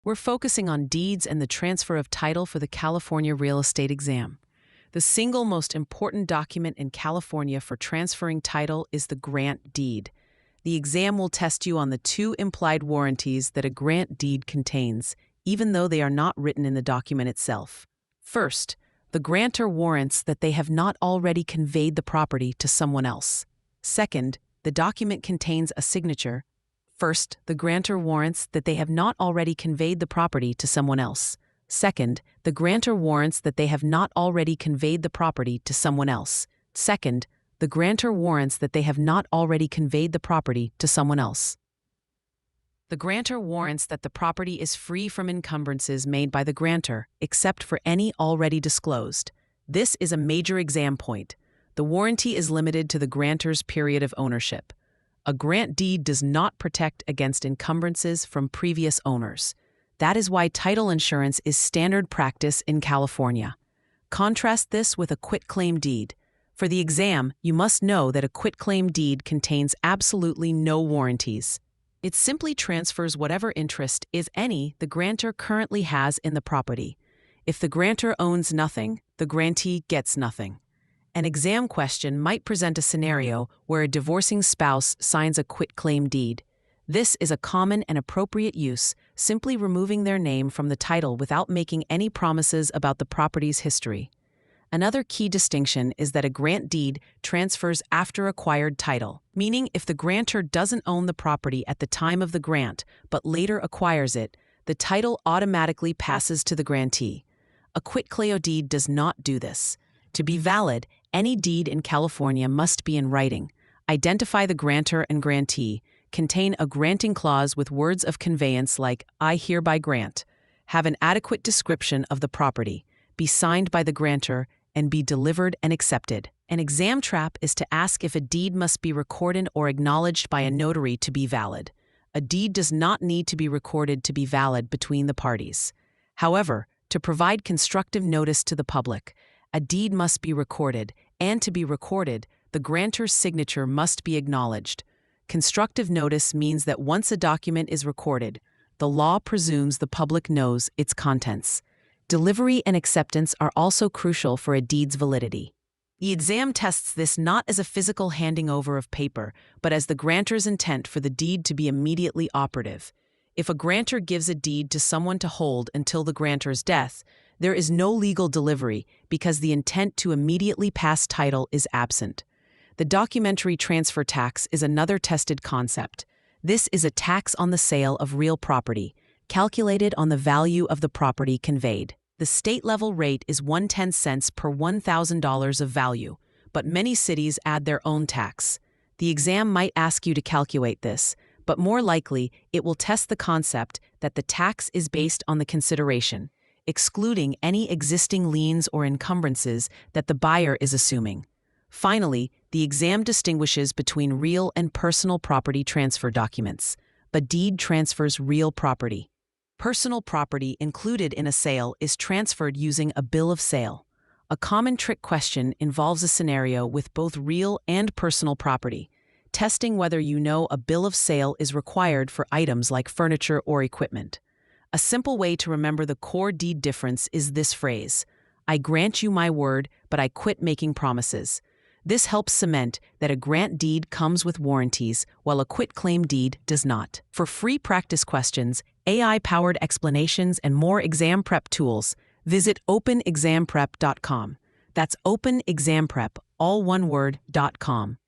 We're focusing on deeds and the transfer of title for the California real estate exam. The single most important document in California for transferring title is the grant deed. The exam will test you on the 2 implied warranties that a grant deed contains, even though they are not written in the document itself. First, the grantor warrants that they have not already conveyed the property to someone else. Second, the document contains a signature. First, the grantor warrants that they have not already conveyed the property to someone else. Second, the grantor warrants that they have not already conveyed the property to someone else. Second, the grantor warrants that they have not already conveyed the property to someone else. The grantor warrants that the property is free from encumbrances made by the grantor, except for any already disclosed. This is a major exam point. The warranty is limited to the grantor's period of ownership. A grant deed does not protect against encumbrances from previous owners. That is why title insurance is standard practice in California. Contrast this with a quitclaim deed. For the exam, you must know that a quitclaim deed contains absolutely no warranties. It simply transfers whatever interest, if any, the grantor currently has in the property. If the grantor owns nothing, the grantee gets nothing. An exam question might present a scenario where a divorcing spouse signs a quitclaim deed. This is a common and appropriate use, simply removing their name from the title without making any promises about the property's history. Another key distinction is that a grant deed transfers after acquired title, meaning if the grantor doesn't own the property at the time of the grant but later acquires it, the title automatically passes to the grantee. A quitclaim deed does not do this. To be valid, any deed in California must be in writing, identify the grantor and grantee, contain a granting clause with words of conveyance like "I hereby grant," have an adequate description of the property, be signed by the grantor, and be delivered and accepted. An exam trap is to ask if a deed must be recorded or acknowledged by a notary to be valid. A deed does not need to be recorded to be valid between the parties. However, to provide constructive notice to the public, a deed must be recorded, and to be recorded, the grantor's signature must be acknowledged. Constructive notice means that once a document is recorded, the law presumes the public knows its contents. Delivery and acceptance are also crucial for a deed's validity. The exam tests this not as a physical handing over of paper, but as the grantor's intent for the deed to be immediately operative. If a grantor gives a deed to someone to hold until the grantor's death, there is no legal delivery because the intent to immediately pass title is absent. The documentary transfer tax is another tested concept. This is a tax on the sale of real property, calculated on the value of the property conveyed. The state-level rate is 1/10 cents per $1,000 of value, but many cities add their own tax. The exam might ask you to calculate this, but more likely, it will test the concept that the tax is based on the consideration, excluding any existing liens or encumbrances that the buyer is assuming. Finally, the exam distinguishes between real and personal property transfer documents. A deed transfers real property. Personal property included in a sale is transferred using a bill of sale. A common trick question involves a scenario with both real and personal property, testing whether you know a bill of sale is required for items like furniture or equipment. A simple way to remember the core deed difference is this phrase: "I grant you my word, but I quit making promises." This helps cement that a grant deed comes with warranties, while a quitclaim deed does not. For free practice questions, AI-powered explanations, and more exam prep tools, visit openexamprep.com. That's openexamprep, all one word, .com.